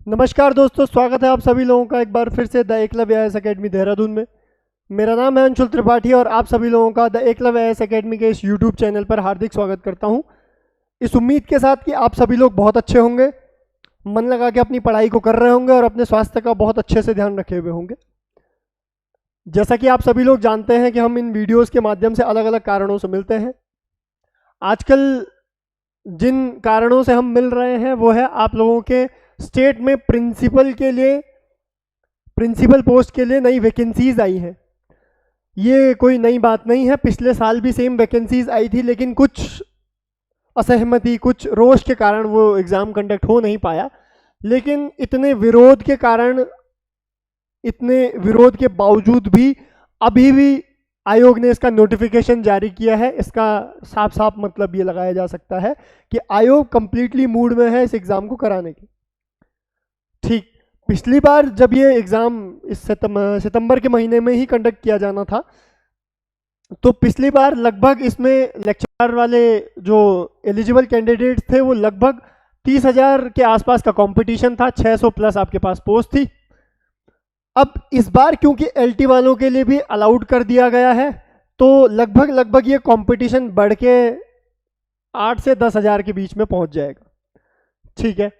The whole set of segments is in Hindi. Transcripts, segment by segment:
नमस्कार दोस्तों, स्वागत है आप सभी लोगों का एक बार फिर से the Eklavya IAS academy Dehradun में। मेरा नाम है अंशुल त्रिपाठी और आप सभी लोगों का द एकलव्य आईएएस एकेडमी के इस यूट्यूब चैनल पर हार्दिक स्वागत करता हूं। इस उम्मीद के साथ कि आप सभी लोग बहुत अच्छे होंगे, मन लगा के अपनी पढ़ाई को कर रहे होंगे और अपने स्वास्थ्य का बहुत अच्छे से ध्यान रखे हुए होंगे। जैसा कि आप सभी लोग जानते हैं कि हम इन वीडियोज़ के माध्यम से अलग अलग कारणों से मिलते हैं। आजकल जिन कारणों से हम मिल रहे हैं वो है आप लोगों के स्टेट में प्रिंसिपल पोस्ट के लिए नई वैकेंसीज आई हैं। ये कोई नई बात नहीं है, पिछले साल भी सेम वैकेंसीज आई थी, लेकिन कुछ असहमति, कुछ रोष के कारण वो एग्ज़ाम कंडक्ट हो नहीं पाया। लेकिन इतने विरोध के बावजूद भी अभी भी आयोग ने इसका नोटिफिकेशन जारी किया है। इसका साफ साफ मतलब ये लगाया जा सकता है कि आयोग कंप्लीटली मूड में है इस एग्ज़ाम को कराने की। ठीक, पिछली बार जब ये एग्ज़ाम इस सितंबर के महीने में ही कंडक्ट किया जाना था, तो पिछली बार लगभग इसमें लेक्चरर वाले जो एलिजिबल कैंडिडेट्स थे वो लगभग 30,000 के आसपास का कंपटीशन था, 600 प्लस आपके पास पोस्ट थी। अब इस बार क्योंकि एलटी वालों के लिए भी अलाउड कर दिया गया है, तो लगभग ये कंपटीशन बढ़ के 8 से 10,000 के बीच में पहुंच जाएगा। ठीक है,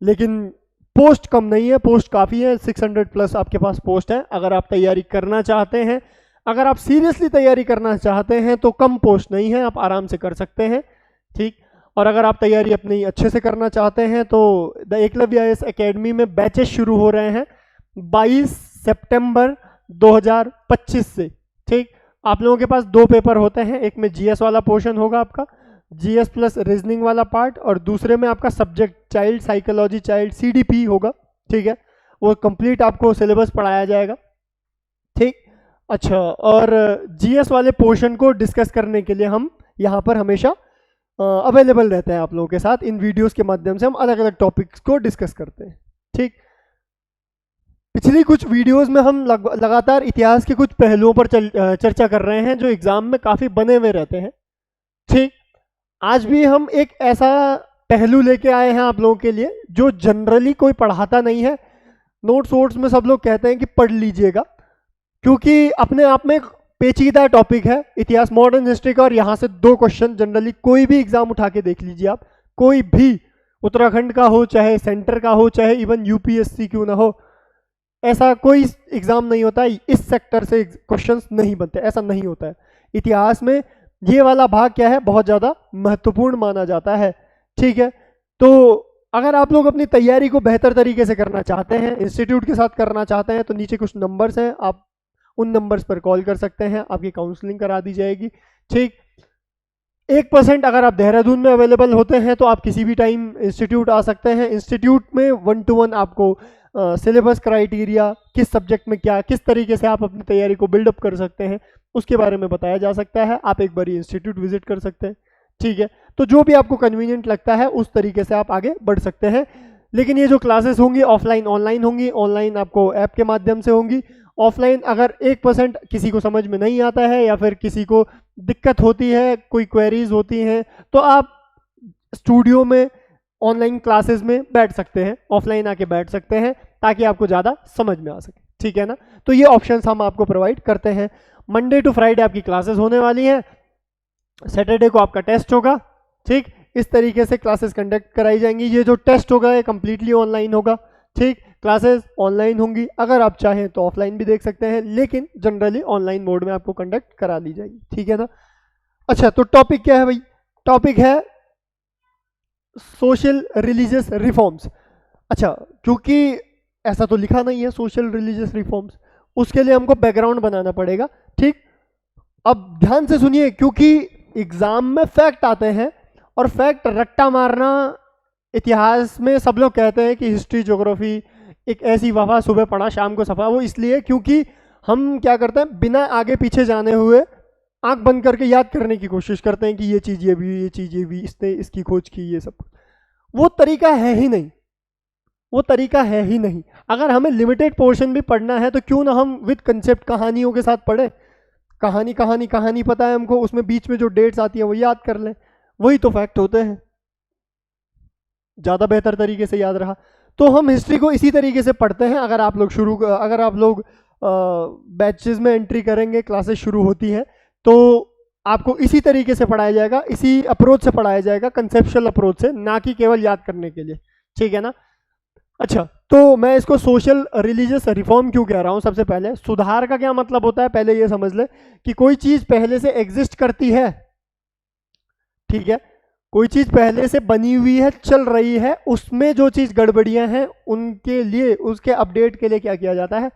लेकिन पोस्ट कम नहीं है, पोस्ट काफ़ी है, 600 प्लस आपके पास पोस्ट है। अगर आप तैयारी करना चाहते हैं, अगर आप सीरियसली तैयारी करना चाहते हैं तो कम पोस्ट नहीं है, आप आराम से कर सकते हैं। ठीक, और अगर आप तैयारी अपनी अच्छे से करना चाहते हैं तो द एकलव्य आईएएस एकेडमी में बैचेस शुरू हो रहे हैं 22 सितंबर 2025 से। ठीक, आप लोगों के पास 2 पेपर होते हैं, एक में जीएस वाला पोर्शन होगा आपका, जीएस प्लस रीजनिंग वाला पार्ट, और दूसरे में आपका subject child psychology child CDP होगा। ठीक है, वो कंप्लीट आपको सिलेबस पढ़ाया जाएगा। ठीक, अच्छा, और जीएस वाले पोर्शन को डिस्कस करने के लिए हम यहाँ पर हमेशा अवेलेबल रहते हैं आप लोगों के साथ। इन वीडियोस के माध्यम से हम अलग अलग टॉपिक्स को डिस्कस करते हैं। ठीक, पिछली कुछ वीडियोस में हम लगातार इतिहास के कुछ पहलुओं पर चर्चा कर रहे हैं जो एग्जाम में काफ़ी बने हुए रहते हैं। ठीक, आज भी हम एक ऐसा पहलू लेके आए हैं आप लोगों के लिए जो जनरली कोई पढ़ाता नहीं है। नोट्स वोट्स में सब लोग कहते हैं कि पढ़ लीजिएगा, क्योंकि अपने आप में एक पेचीदा टॉपिक है इतिहास, मॉडर्न हिस्ट्री का। और यहाँ से 2 क्वेश्चन जनरली कोई भी एग्जाम उठा के देख लीजिए आप, कोई भी, उत्तराखंड का हो चाहे सेंटर का हो चाहे इवन यूपीएससी क्यों ना हो, ऐसा कोई एग्जाम नहीं होता है इस सेक्टर से क्वेश्चंस नहीं बनते, ऐसा नहीं होता है। इतिहास में ये वाला भाग क्या है, बहुत ज़्यादा महत्वपूर्ण माना जाता है। ठीक है, तो अगर आप लोग अपनी तैयारी को बेहतर तरीके से करना चाहते हैं, इंस्टीट्यूट के साथ करना चाहते हैं, तो नीचे कुछ नंबर्स हैं, आप उन नंबर्स पर कॉल कर सकते हैं, आपकी काउंसलिंग करा दी जाएगी। ठीक, 1% अगर आप देहरादून में अवेलेबल होते हैं तो आप किसी भी टाइम इंस्टीट्यूट आ सकते हैं। इंस्टीट्यूट में 1 to 1 आपको सिलेबस क्राइटेरिया, किस सब्जेक्ट में क्या, किस तरीके से आप अपनी तैयारी को बिल्डअप कर सकते हैं, उसके बारे में बताया जा सकता है। आप एक बार इंस्टीट्यूट विजिट कर सकते हैं। ठीक है, तो जो भी आपको कन्वीनियंट लगता है उस तरीके से आप आगे बढ़ सकते हैं। लेकिन ये जो क्लासेस होंगी ऑफलाइन ऑनलाइन होंगी, ऑनलाइन आपको ऐप के माध्यम से होंगी। ऑफलाइन अगर 1% किसी को समझ में नहीं आता है या फिर किसी को दिक्कत होती है, कोई क्वेरीज होती हैं, तो आप स्टूडियो में ऑनलाइन क्लासेस में बैठ सकते हैं, ऑफलाइन आके बैठ सकते हैं, ताकि आपको ज़्यादा समझ में आ सके। ठीक है ना, तो ये ऑप्शंस हम आपको प्रोवाइड करते हैं। मंडे टू फ्राइडे आपकी क्लासेस होने वाली हैं, सैटरडे को आपका टेस्ट होगा। ठीक, इस तरीके से क्लासेस कंडक्ट कराई जाएंगी। ये जो टेस्ट होगा ये कंप्लीटली ऑनलाइन होगा। ठीक, क्लासेस ऑनलाइन होंगी, अगर आप चाहें तो ऑफलाइन भी देख सकते हैं, लेकिन जनरली ऑनलाइन मोड में आपको कंडक्ट करा दी जाएगी। ठीक है ना। अच्छा, तो टॉपिक क्या है भाई? टॉपिक है सोशल रिलीजियस रिफॉर्म्स। अच्छा, क्योंकि ऐसा तो लिखा नहीं है सोशल रिलीजियस रिफॉर्म्स, उसके लिए हमको बैकग्राउंड बनाना पड़ेगा। ठीक, अब ध्यान से सुनिए, क्योंकि एग्जाम में फैक्ट आते हैं और फैक्ट रट्टा मारना इतिहास में सब लोग कहते हैं कि हिस्ट्री ज्योग्राफी एक ऐसी वफा, सुबह पढ़ा शाम को सफा। वो इसलिए क्योंकि हम क्या करते हैं, बिना आगे पीछे जाने हुए आंख बंद करके याद करने की कोशिश करते हैं कि ये चीज़ ये भी, ये चीज़ ये भी, इसने इसकी खोज की, ये सब। वो तरीका है ही नहीं, वो तरीका है ही नहीं। अगर हमें लिमिटेड पोर्शन भी पढ़ना है तो क्यों ना हम विद कंसेप्ट कहानियों के साथ पढ़ें। कहानी कहानी कहानी पता है हमको, उसमें बीच में जो डेट्स आती हैं वो याद कर लें, वही तो फैक्ट होते हैं। ज़्यादा बेहतर तरीके से याद रहा। तो हम हिस्ट्री को इसी तरीके से पढ़ते हैं। अगर आप लोग बैचेस में एंट्री करेंगे, क्लासेस शुरू होती हैं, तो आपको इसी तरीके से पढ़ाया जाएगा, इसी अप्रोच से पढ़ाया जाएगा, कंसेप्चुअल अप्रोच से, ना कि केवल याद करने के लिए, ठीक है ना। अच्छा, तो मैं इसको सोशल रिलीजियस रिफॉर्म क्यों कह रहा हूँ? सबसे पहले सुधार का क्या मतलब होता है, पहले ये समझ ले कि कोई चीज पहले से एग्जिस्ट करती है, ठीक है, कोई चीज पहले से बनी हुई है, चल रही है, उसमें जो चीज गड़बड़ियां हैं उनके लिए, उसके अपडेट के लिए क्या किया जाता है?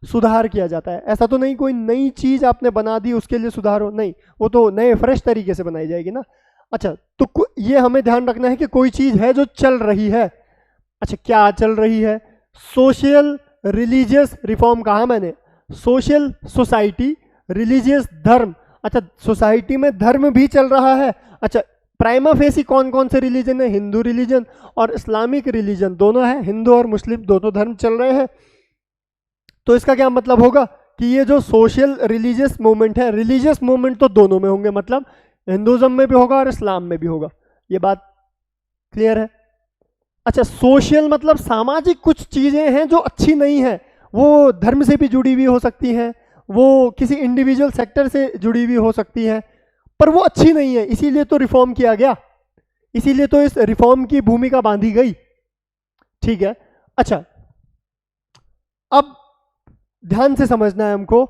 सुधार किया जाता है। ऐसा तो नहीं कोई नई चीज आपने बना दी उसके लिए सुधार हो, नहीं, वो तो नए फ्रेश तरीके से बनाई जाएगी ना। अच्छा, तो ये हमें ध्यान रखना है कि कोई चीज है जो चल रही है। अच्छा, क्या चल रही है? सोशल रिलीजियस रिफॉर्म कहा मैंने, सोशल सोसाइटी, रिलीजियस धर्म। अच्छा, सोसाइटी में धर्म भी चल रहा है। अच्छा, प्राइमा फेसी कौन कौन से रिलीजन है? हिंदू रिलीजन और इस्लामिक रिलीजन दोनों है, हिंदू और मुस्लिम दोनों धर्म चल रहे हैं। तो इसका क्या मतलब होगा कि ये जो सोशल रिलीजियस मूवमेंट है, रिलीजियस मूवमेंट तो दोनों में होंगे, मतलब हिंदुज्म में भी होगा और इस्लाम में भी होगा। ये बात क्लियर है? अच्छा, सोशल मतलब सामाजिक कुछ चीजें हैं जो अच्छी नहीं है, वो धर्म से भी जुड़ी हुई हो सकती हैं, वो किसी इंडिविजुअल सेक्टर से जुड़ी हुई हो सकती है, पर वो अच्छी नहीं है, इसीलिए तो रिफॉर्म किया गया, इसीलिए तो इस रिफॉर्म की भूमिका बांधी गई, ठीक है। अच्छा, अब ध्यान से समझना है हमको,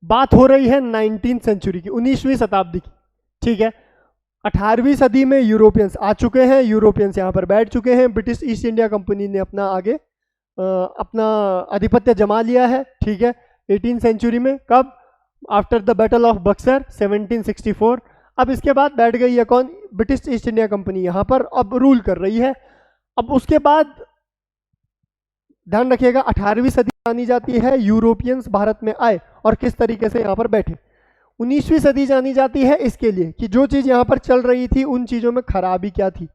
बात हो रही है 19वीं सेंचुरी की, 19वीं शताब्दी की, ठीक है। 18वीं सदी में यूरोपियंस आ चुके हैं, यूरोपियंस यहाँ पर बैठ चुके हैं, ब्रिटिश ईस्ट इंडिया कंपनी ने अपना अपना आधिपत्य जमा लिया है, ठीक है। 18वीं सेंचुरी में, कब? After the battle of Buxar 1764। अब इसके बाद बैठ गई है कौन? ब्रिटिश ईस्ट इंडिया कंपनी यहाँ पर अब रूल कर रही है। अब उसके बाद ध्यान रखिएगा, 18वीं सदी जानी जाती है, यूरोपियंस भारत में आए और किस तरीके से यहाँ पर बैठे। 19वीं सदी जानी जाती है इसके लिए कि जो चीज यहाँ पर चल रही थी उन चीजों में खराबी क्या थी,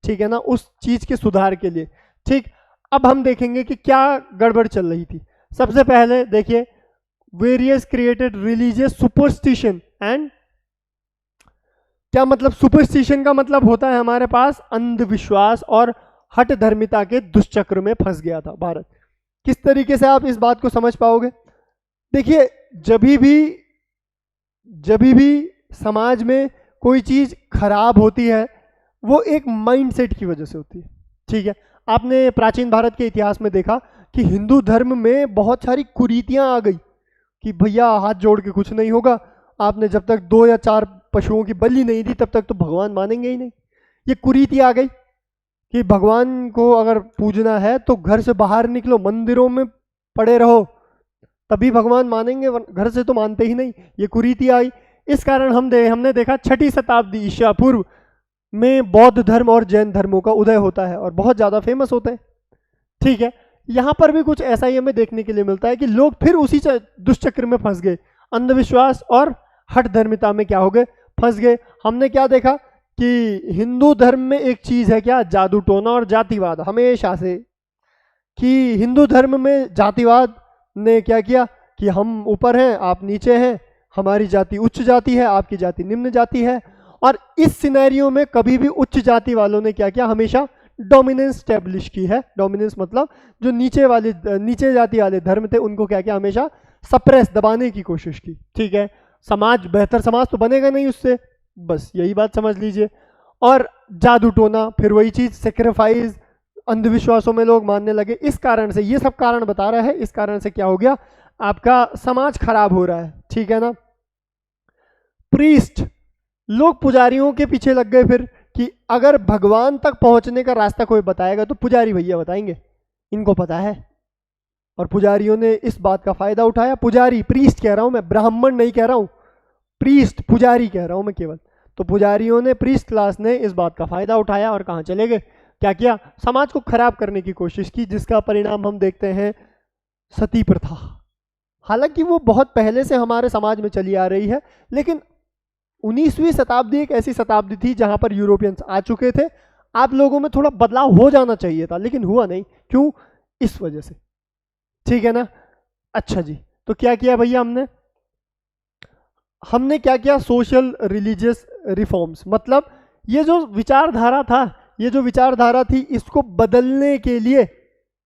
ठीक है ना, उस चीज के सुधार के लिए, ठीक। अब हम देखेंगे कि क्या गड़बड़ चल रही थी। सबसे पहले देखिए, various created religious superstition and, क्या मतलब? सुपरस्टिशन का मतलब होता है हमारे पास अंधविश्वास और हठ धर्मिता के दुष्चक्र में फंस गया था भारत। किस तरीके से आप इस बात को समझ पाओगे? देखिए, जब भी समाज में कोई चीज खराब होती है वो एक माइंडसेट की वजह से होती है, ठीक है। आपने प्राचीन भारत के इतिहास में देखा कि हिंदू धर्म में बहुत सारी कुरीतियां आ गई कि भैया हाथ जोड़ के कुछ नहीं होगा, आपने जब तक 2 या 4 पशुओं की बलि नहीं दी तब तक तो भगवान मानेंगे ही नहीं। ये कुरीति आ गई कि भगवान को अगर पूजना है तो घर से बाहर निकलो, मंदिरों में पड़े रहो, तभी भगवान मानेंगे, घर से तो मानते ही नहीं। ये कुरीति आई। इस कारण हमने देखा 6वीं शताब्दी ईसा पूर्व में बौद्ध धर्म और जैन धर्मों का उदय होता है और बहुत ज़्यादा फेमस होते हैं, ठीक है। यहाँ पर भी कुछ ऐसा ही हमें देखने के लिए मिलता है कि लोग फिर उसी दुष्चक्र में फंस गए, अंधविश्वास और हठ धर्मिता में क्या हो गए? फंस गए। हमने क्या देखा कि हिंदू धर्म में एक चीज़ है क्या? जादू टोना और जातिवाद, हमेशा से, कि हिंदू धर्म में जातिवाद ने क्या किया कि हम ऊपर हैं, आप नीचे हैं, हमारी जाति उच्च जाति है, आपकी जाति निम्न जाति है। और इस सिनेरियो में कभी भी उच्च जाति वालों ने क्या किया? हमेशा डोमिनेंस स्टैब्लिश की है। डोमिनेंस मतलब जो नीचे जाति वाले धर्म थे उनको क्या किया? हमेशा सप्रेस, दबाने की कोशिश की, ठीक है। समाज, बेहतर समाज तो बनेगा नहीं उससे, बस यही बात समझ लीजिए। और जादू टोना, फिर वही चीज, सेक्रीफाइस, अंधविश्वासों में लोग मानने लगे। इस कारण से, ये सब कारण बता रहा है, इस कारण से क्या हो गया? आपका समाज खराब हो रहा है, ठीक है ना। प्रीस्ट, लोग पुजारियों के पीछे लग गए फिर कि अगर भगवान तक पहुंचने का रास्ता कोई बताएगा तो पुजारी भैया बताएंगे, इनको पता है। और पुजारियों ने इस बात का फायदा उठाया। पुजारी, प्रीस्ट कह रहा हूं मैं, ब्राह्मण नहीं कह रहा हूं, प्रीस्ट, पुजारी कह रहा हूं मैं केवल। तो पुजारियों ने, प्रीस्ट क्लास ने इस बात का फायदा उठाया और कहां चले गए? क्या किया? समाज को खराब करने की कोशिश की, जिसका परिणाम हम देखते हैं सती प्रथा। हालांकि वो बहुत पहले से हमारे समाज में चली आ रही है, लेकिन 19वीं शताब्दी एक ऐसी शताब्दी थी जहां पर यूरोपियंस आ चुके थे। आप लोगों में थोड़ा बदलाव हो जाना चाहिए था, लेकिन हुआ नहीं। क्यों? इस वजह से, ठीक है ना। अच्छा जी, तो क्या किया भैया हमने क्या किया? सोशल रिलीजियस रिफॉर्म्स, मतलब ये जो विचारधारा थी, इसको बदलने के लिए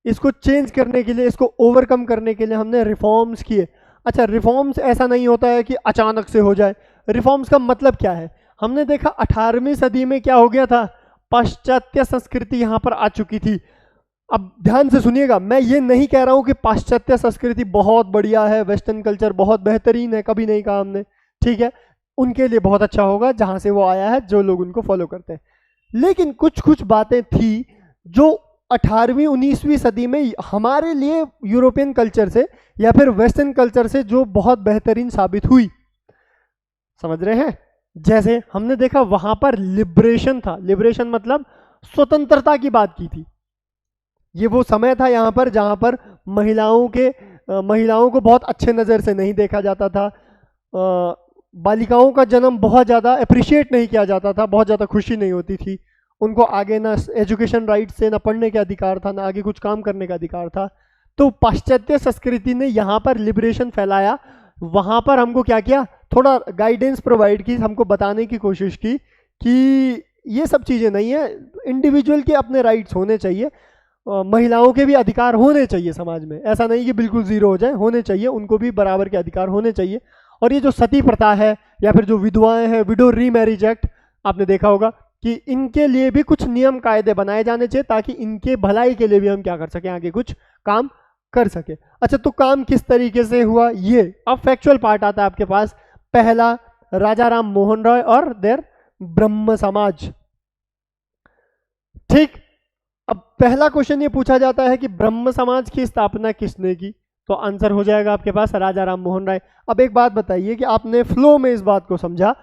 इसको चेंज करने के लिए, इसको ओवरकम करने के लिए हमने रिफॉर्म्स किए। अच्छा, रिफॉर्म्स ऐसा नहीं होता है कि अचानक से हो जाए। रिफॉर्म्स का मतलब क्या है? हमने देखा 18वीं सदी में क्या हो गया था, पाश्चात्य संस्कृति यहाँ पर आ चुकी थी। अब ध्यान से सुनिएगा, मैं ये नहीं कह रहा हूँ कि पाश्चात्य संस्कृति बहुत बढ़िया है, वेस्टर्न कल्चर बहुत बेहतरीन है, कभी नहीं कहा हमने, ठीक है। उनके लिए बहुत अच्छा होगा जहाँ से वो आया है, जो लोग उनको फॉलो करते हैं। लेकिन कुछ कुछ बातें थी जो 18वीं 19वीं सदी में हमारे लिए यूरोपियन कल्चर से या फिर वेस्टर्न कल्चर से जो बहुत बेहतरीन साबित हुई। समझ रहे हैं? जैसे हमने देखा वहां पर लिबरेशन था। लिबरेशन मतलब स्वतंत्रता की बात की थी। ये वो समय था यहाँ पर जहाँ पर महिलाओं को बहुत अच्छे नज़र से नहीं देखा जाता था। बालिकाओं का जन्म बहुत ज़्यादा अप्रिशिएट नहीं किया जाता था, बहुत ज़्यादा खुशी नहीं होती थी। उनको आगे ना एजुकेशन राइट से, ना पढ़ने का अधिकार था, ना आगे कुछ काम करने का अधिकार था। तो पाश्चात्य संस्कृति ने यहाँ पर लिबरेशन फैलाया। वहाँ पर हमको क्या किया, थोड़ा गाइडेंस प्रोवाइड की, हमको बताने की कोशिश की कि ये सब चीज़ें नहीं है, इंडिविजुअल के अपने राइट्स होने चाहिए, महिलाओं के भी अधिकार होने चाहिए समाज में। ऐसा नहीं कि बिल्कुल जीरो हो जाए, होने चाहिए, उनको भी बराबर के अधिकार होने चाहिए। और ये जो सती प्रथा है या फिर जो विधवाएं हैं, विडो रीमैरिज एक्ट, आपने देखा होगा कि इनके लिए भी कुछ नियम कायदे बनाए जाने चाहिए ताकि इनके भलाई के लिए भी हम क्या कर सकें, आगे कुछ काम कर सके। अच्छा, तो काम किस तरीके से हुआ ये, अब फैक्चुअल पार्ट आता है आपके पास। पहला, राजा राम मोहन राय और देर ब्रह्म समाज। ठीक, अब पहला क्वेश्चन ये पूछा जाता है कि ब्रह्म समाज की स्थापना किसने की, तो आंसर हो जाएगा आपके पास राजा राम मोहन राय। अब एक बात बताइए कि आपने फ्लो में इस बात को समझा,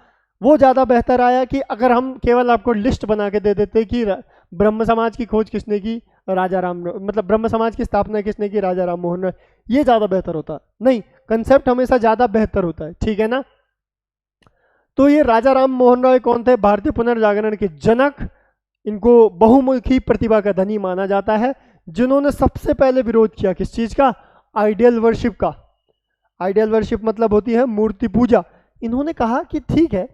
वो ज़्यादा बेहतर आया कि अगर हम केवल आपको लिस्ट बना के दे देते कि ब्रह्म समाज की खोज किसने की, राजा राम, मतलब ब्रह्म समाज की स्थापना किसने की, राजा राम मोहन राय, ये ज़्यादा बेहतर होता? नहीं, कंसेप्ट हमेशा ज़्यादा बेहतर होता है, ठीक है ना। तो ये राजा राम मोहन राय कौन थे? भारतीय पुनर्जागरण के जनक, इनको बहुमुखी प्रतिभा का धनी माना जाता है, जिन्होंने सबसे पहले विरोध किया किस चीज़ का, आइडियल वर्शिप का। आइडियल वर्शिप मतलब होती है मूर्ति पूजा। इन्होंने कहा कि ठीक है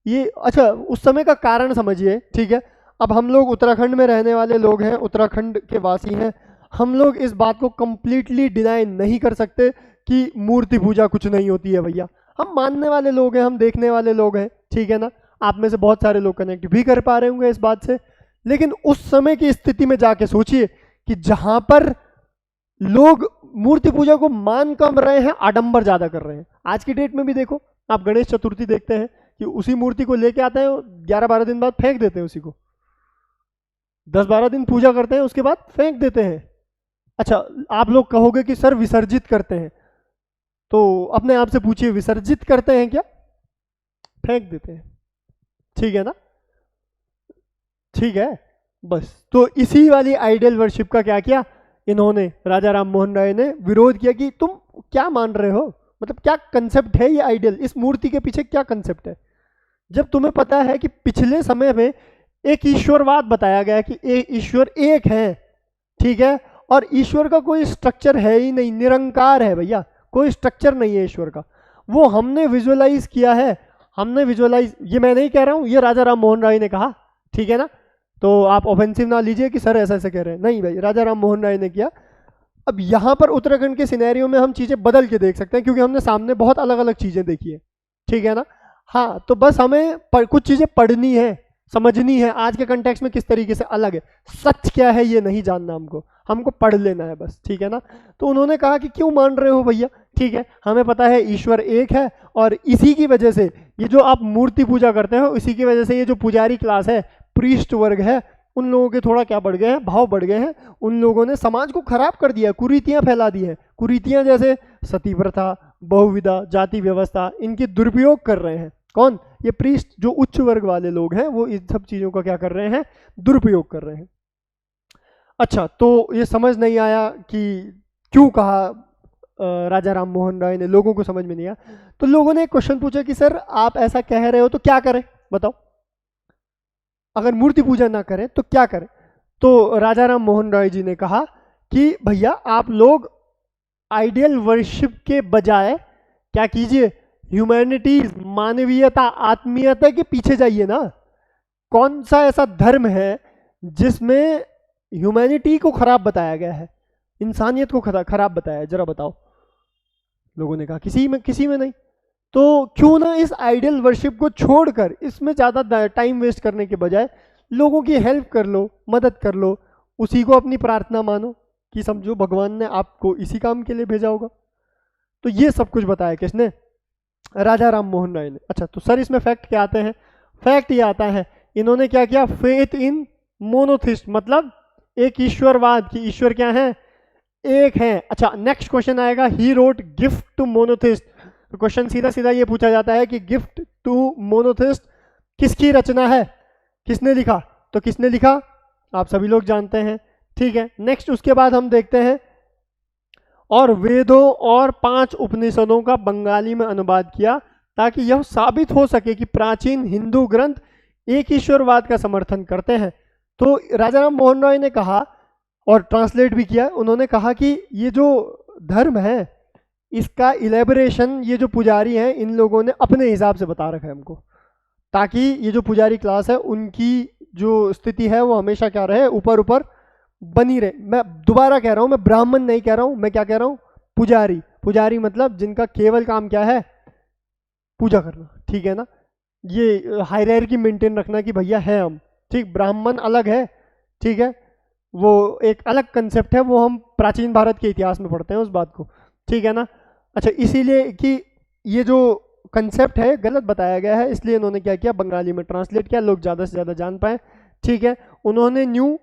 ये, अच्छा उस समय का कारण समझिए, ठीक है। अब हम लोग उत्तराखंड में रहने वाले लोग हैं, उत्तराखंड के वासी हैं, हम लोग इस बात को कंप्लीटली डिनाई नहीं कर सकते कि मूर्ति पूजा कुछ नहीं होती है भैया। हम मानने वाले लोग हैं, हम देखने वाले लोग हैं, ठीक है ना। आप में से बहुत सारे लोग कनेक्ट भी कर पा रहे होंगे इस बात से। लेकिन उस समय की स्थिति में जाके सोचिए कि जहां पर लोग मूर्ति पूजा को मान कम रहे हैं, आडंबर ज्यादा कर रहे हैं। आज की डेट में भी देखो, आप गणेश चतुर्थी देखते हैं कि उसी मूर्ति को लेके आते हैं, 11-12 दिन बाद फेंक देते हैं उसी को, 10-12 दिन पूजा करते हैं, उसके बाद फेंक देते हैं। अच्छा, आप लोग कहोगे कि सर विसर्जित करते हैं, तो अपने आप से पूछिए विसर्जित करते हैं क्या? फेंक देते हैं, ठीक है ना, ठीक है। बस तो इसी वाली आइडियल वर्शिप का क्या किया इन्होंने, राजा राम मोहन राय ने विरोध किया कि तुम क्या मान रहे हो, मतलब क्या कंसेप्ट है ये आइडियल, इस मूर्ति के पीछे क्या कंसेप्ट है। जब तुम्हें पता है कि पिछले समय में एक ईश्वरवाद बताया गया कि एक ईश्वर एक है, ठीक है, और ईश्वर का कोई स्ट्रक्चर है ही नहीं, निरंकार है भैया, कोई स्ट्रक्चर नहीं है ईश्वर का, वो हमने विजुअलाइज किया है। हमने विजुअलाइज, ये मैं नहीं कह रहा हूँ, ये राजा राम मोहन राय ने कहा, ठीक है ना। तो आप ऑफेंसिव ना लीजिए कि सर ऐसा ऐसे कह रहे हैं, नहीं भाई, राजा राम मोहन राय ने किया। अब यहाँ पर उत्तराखंड के सिनेरियो में हम चीज़ें बदल के देख सकते हैं क्योंकि हमने सामने बहुत अलग अलग चीज़ें देखी है, ठीक है ना। हाँ, तो बस हमें कुछ चीज़ें पढ़नी है, समझनी है, आज के कंटेक्स्ट में किस तरीके से अलग है, सच क्या है ये नहीं जानना हमको पढ़ लेना है बस, ठीक है ना। तो उन्होंने कहा कि क्यों मान रहे हो भैया, ठीक है, हमें पता है ईश्वर एक है और इसी की वजह से ये जो आप मूर्ति पूजा करते हो, इसी की वजह से ये जो पुजारी क्लास है, प्रीस्ट वर्ग है, उन लोगों के थोड़ा क्या बढ़ गए हैं, भाव बढ़ गए हैं। उन लोगों ने समाज को खराब कर दिया, कुरीतियां फैला दी हैं, कुरीतियां जैसे सती प्रथा, बहुविधा, जाति व्यवस्था, इनकी दुरुपयोग कर रहे हैं। कौन? ये प्रीस्ट, जो उच्च वर्ग वाले लोग हैं, वो इन सब चीज़ों का क्या कर रहे हैं, दुरुपयोग कर रहे हैं। अच्छा, तो ये समझ नहीं आया कि क्यों कहा राजा राम मोहन राय ने, लोगों को समझ में नहीं आया। तो लोगों ने एक क्वेश्चन पूछा कि सर आप ऐसा कह रहे हो तो क्या करें, बताओ, अगर मूर्ति पूजा ना करें तो क्या करें। तो राजा राम मोहन राय जी ने कहा कि भैया आप लोग आइडियल वर्शिप के बजाय क्या कीजिए, ह्यूमैनिटीज, मानवीयता, आत्मीयता के पीछे जाइए ना। कौन सा ऐसा धर्म है जिसमें ह्यूमैनिटी को खराब बताया गया है, इंसानियत को खराब बताया है, जरा बताओ। लोगों ने कहा किसी में नहीं। तो क्यों ना इस आइडियल वर्शिप को छोड़कर इसमें ज़्यादा टाइम वेस्ट करने के बजाय लोगों की हेल्प कर लो, मदद कर लो, उसी को अपनी प्रार्थना मानो कि समझो भगवान ने आपको इसी काम के लिए भेजा होगा। तो ये सब कुछ बताया किसने? राजा राम मोहन राय ने। अच्छा, तो सर इसमें फैक्ट क्या आते हैं? फैक्ट ये आता है, इन्होंने क्या किया? फेथ इन मोनोथिस्ट, मतलब एक ईश्वरवाद की, ईश्वर क्या है? एक है। अच्छा, नेक्स्ट क्वेश्चन आएगा, he wrote gift to monotheist. तो क्वेश्चन सीधा सीधा ये पूछा जाता है कि गिफ्ट टू मोनोथिस्ट किसकी रचना है, किसने लिखा? तो किसने लिखा आप सभी लोग जानते हैं, ठीक है। नेक्स्ट उसके बाद हम देखते हैं, और वेदों और 5 उपनिषदों का बंगाली में अनुवाद किया ताकि यह साबित हो सके कि प्राचीन हिंदू ग्रंथ एक ईश्वरवाद का समर्थन करते हैं। तो राजा राम मोहन राय ने कहा, और ट्रांसलेट भी किया, उन्होंने कहा कि ये जो धर्म है इसका इलेबोरेशन ये जो पुजारी हैं इन लोगों ने अपने हिसाब से बता रखा है हमको, ताकि ये जो पुजारी क्लास है उनकी जो स्थिति है वो हमेशा क्या रहे? ऊपर ऊपर बनी रहे। मैं दोबारा कह रहा हूँ, मैं ब्राह्मण नहीं कह रहा हूँ, मैं क्या कह रहा हूँ? पुजारी। पुजारी मतलब जिनका केवल काम क्या है? पूजा करना, ठीक है ना। ये हायरार्की मेंटेन रखना कि भैया है हम, ठीक। ब्राह्मण अलग है, ठीक है, वो एक अलग कंसेप्ट है, वो हम प्राचीन भारत के इतिहास में पढ़ते हैं उस बात को, ठीक है ना। अच्छा, इसीलिए कि ये जो कंसेप्ट है गलत बताया गया है, इसलिए इन्होंने क्या किया? बंगाली में ट्रांसलेट किया, लोग ज़्यादा से ज़्यादा जान पाए, ठीक है। उन्होंने न्यू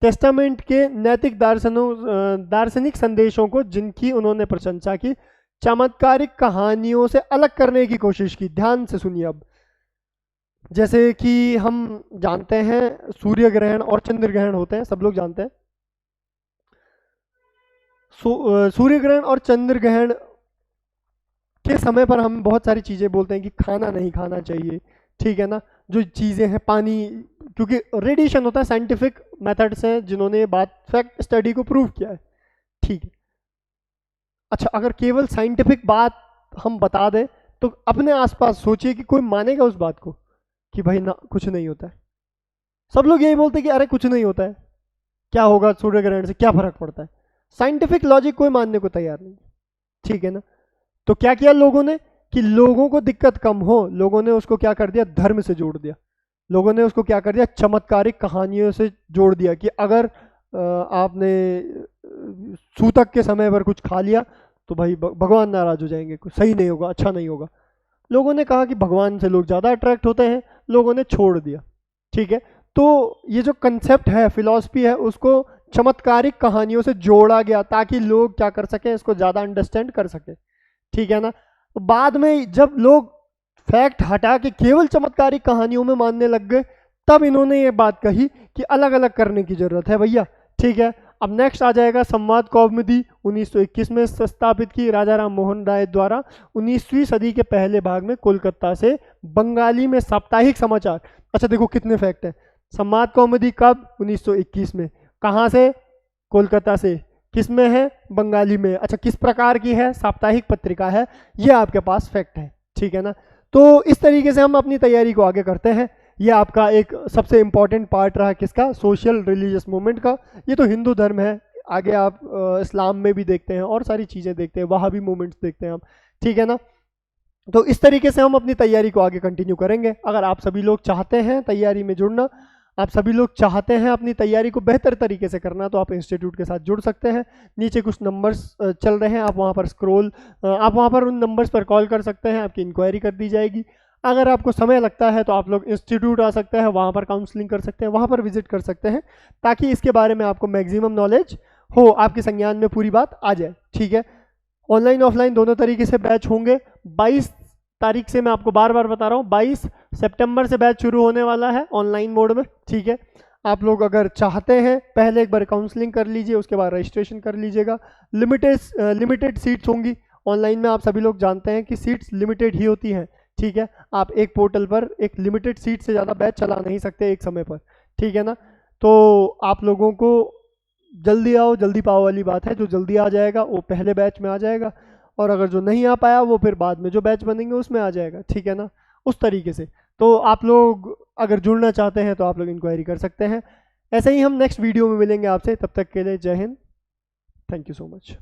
टेस्टामेंट के नैतिक दार्शनिक संदेशों को, जिनकी उन्होंने प्रशंसा की, चमत्कारिक कहानियों से अलग करने की कोशिश की। ध्यान से सुनिए अब। जैसे कि हम जानते हैं सूर्य ग्रहण और चंद्र ग्रहण होते हैं, सब लोग जानते हैं। सूर्य ग्रहण और चंद्र ग्रहण के समय पर हम बहुत सारी चीज़ें बोलते हैं कि खाना नहीं खाना चाहिए, ठीक है ना। जो चीज़ें हैं, पानी, क्योंकि रेडिएशन होता है, साइंटिफिक मेथड्स हैं जिन्होंने ये बात फैक्ट स्टडी को प्रूव किया है, ठीक है। अच्छा, अगर केवल साइंटिफिक बात हम बता दें तो अपने आसपास सोचिए कि कोई मानेगा उस बात को कि भाई ना कुछ नहीं होता है। सब लोग यही बोलते हैं कि अरे कुछ नहीं होता है, क्या होगा सूर्य ग्रहण से, क्या फर्क पड़ता है। साइंटिफिक लॉजिक कोई मानने को तैयार नहीं, ठीक है ना। तो क्या किया लोगों ने कि लोगों को दिक्कत कम हो, लोगों ने उसको क्या कर दिया? धर्म से जोड़ दिया। लोगों ने उसको क्या कर दिया? चमत्कारिक कहानियों से जोड़ दिया कि अगर आपने सूतक के समय पर कुछ खा लिया तो भाई भगवान नाराज हो जाएंगे, कुछ सही नहीं होगा, अच्छा नहीं होगा। लोगों ने कहा कि भगवान से लोग ज़्यादा अट्रैक्ट होते हैं, लोगों ने छोड़ दिया, ठीक है। तो ये जो कंसेप्ट है, फिलॉसफी है, उसको चमत्कारिक कहानियों से जोड़ा गया ताकि लोग क्या कर सकें? इसको ज़्यादा अंडरस्टैंड कर सकें, ठीक है ना। तो बाद में जब लोग फैक्ट हटा के केवल चमत्कारिक कहानियों में मानने लग गए, तब इन्होंने ये बात कही कि अलग अलग करने की जरूरत है भैया, ठीक है। अब नेक्स्ट आ जाएगा संवाद कौमुदी, 1921 में स्थापित की राजा राम मोहन राय द्वारा, 19वीं सदी के पहले भाग में कोलकाता से बंगाली में साप्ताहिक समाचार। अच्छा देखो कितने फैक्ट हैं। संवाद कौमुदी कब? 1921 में। कहाँ से? कोलकाता से। किस में है? बंगाली में। अच्छा, किस प्रकार की है? साप्ताहिक पत्रिका है। ये आपके पास फैक्ट है, ठीक है ना। तो इस तरीके से हम अपनी तैयारी को आगे करते हैं। ये आपका एक सबसे इंपॉर्टेंट पार्ट रहा, किसका? सोशल रिलीजियस मूवमेंट का। ये तो हिंदू धर्म है, आगे आप इस्लाम में भी देखते हैं और सारी चीज़ें देखते हैं, वहाँ भी मूवमेंट्स देखते हैं हम, ठीक है ना। तो इस तरीके से हम अपनी तैयारी को आगे कंटिन्यू करेंगे। अगर आप सभी लोग चाहते हैं तैयारी में जुड़ना, आप सभी लोग चाहते हैं अपनी तैयारी को बेहतर तरीके से करना, तो आप इंस्टीट्यूट के साथ जुड़ सकते हैं। नीचे कुछ नंबर्स चल रहे हैं, आप वहाँ पर आप वहाँ पर उन नंबर्स पर कॉल कर सकते हैं, आपकी इंक्वायरी कर दी जाएगी। अगर आपको समय लगता है तो आप लोग इंस्टीट्यूट आ सकते हैं, वहाँ पर काउंसलिंग कर सकते हैं, वहाँ पर विजिट कर सकते हैं, ताकि इसके बारे में आपको मैक्सिमम नॉलेज हो, आपके संज्ञान में पूरी बात आ जाए, ठीक है। ऑनलाइन ऑफलाइन दोनों तरीके से बैच होंगे। 22 तारीख से, मैं आपको बार बार बता रहा हूँ, 22 सितंबर से बैच शुरू होने वाला है ऑनलाइन मोड में, ठीक है। आप लोग अगर चाहते हैं पहले एक बार काउंसलिंग कर लीजिए, उसके बाद रजिस्ट्रेशन कर लीजिएगा। लिमिटेड सीट्स होंगी ऑनलाइन में। आप सभी लोग जानते हैं कि सीट्स लिमिटेड ही होती हैं, ठीक है। आप एक पोर्टल पर एक लिमिटेड सीट से ज़्यादा बैच चला नहीं सकते एक समय पर, ठीक है ना। तो आप लोगों को जल्दी आओ जल्दी पाओ वाली बात है। जो जल्दी आ जाएगा वो पहले बैच में आ जाएगा, और अगर जो नहीं आ पाया वो फिर बाद में जो बैच बनेंगे उसमें आ जाएगा, ठीक है ना। उस तरीके से तो आप लोग अगर जुड़ना चाहते हैं तो आप लोग इंक्वायरी कर सकते हैं। ऐसे ही हम नेक्स्ट वीडियो में मिलेंगे आपसे, तब तक के लिए जय Hind, thank you so much.